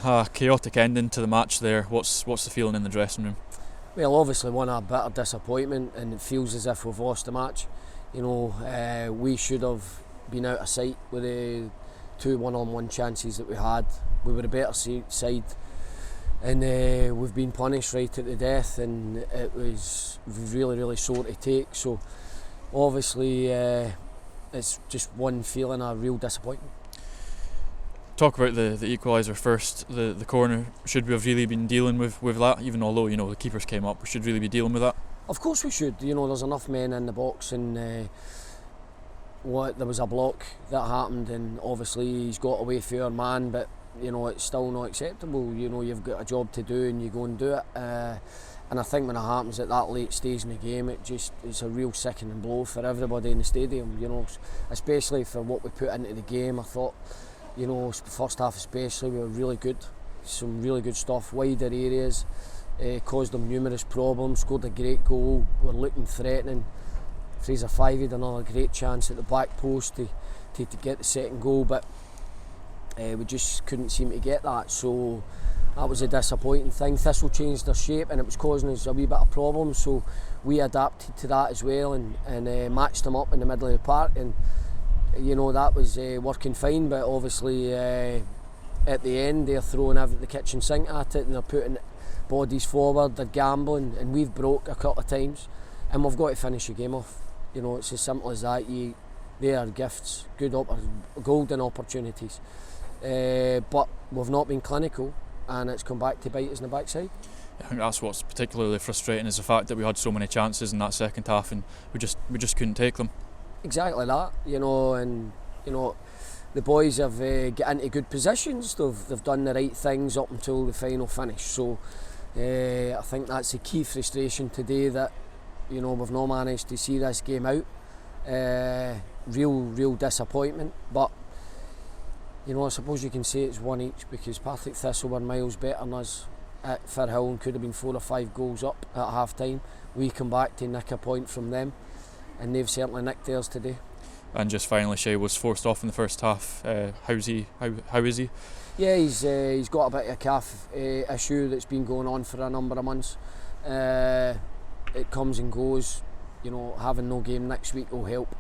A chaotic ending to the match there. What's the feeling in the dressing room? Well, obviously one a bit of disappointment, and it feels as if we've lost the match. We should have been out of sight with the 2 one-on-one chances that we had. We were a better side, and we've been punished right at the death, and it was really, really sore to take. So obviously it's just one feeling of real disappointment. Talk about the equaliser first, the corner. Should we have really been dealing with that, even although the keepers came up? We should really be dealing with that? Of course we should. There's enough men in the box, and there was a block that happened, and obviously he's got away for our man, but it's still not acceptable. You've got a job to do and you go and do it, and I think when it happens at that late stage in the game, it's a real sickening blow for everybody in the stadium, especially for what we put into the game. I thought, first half especially, we were really good, some really good stuff, wider areas, caused them numerous problems, scored a great goal, we're looking threatening. Fraser Five had another great chance at the back post to get the second goal, but we just couldn't seem to get that, so that was a disappointing thing. Thistle changed their shape and it was causing us a wee bit of problems, so we adapted to that as well and matched them up in the middle of the park, and that was working fine. But obviously at the end they're throwing the kitchen sink at it and they're putting bodies forward, they're gambling, and we've broke a couple of times and we've got to finish the game off. It's as simple as that. They are gifts, golden opportunities, but we've not been clinical and it's come back to bite us in the backside. I think that's what's particularly frustrating, is the fact that we had so many chances in that second half and we just couldn't take them. Exactly that, and the boys have got into good positions. They've done the right things up until the final finish. So I think that's the key frustration today, that we've not managed to see this game out. Real disappointment, but I suppose you can say it's one each, because Partick Thistle were miles better than us at Firhill and could have been 4 or 5 goals up at half time. We come back to nick a point from them, and they've certainly nicked theirs today. And just finally, Shea was forced off in the first half. How is he? Yeah, he's got a bit of a calf issue that's been going on for a number of months. It comes and goes. Having no game next week will help.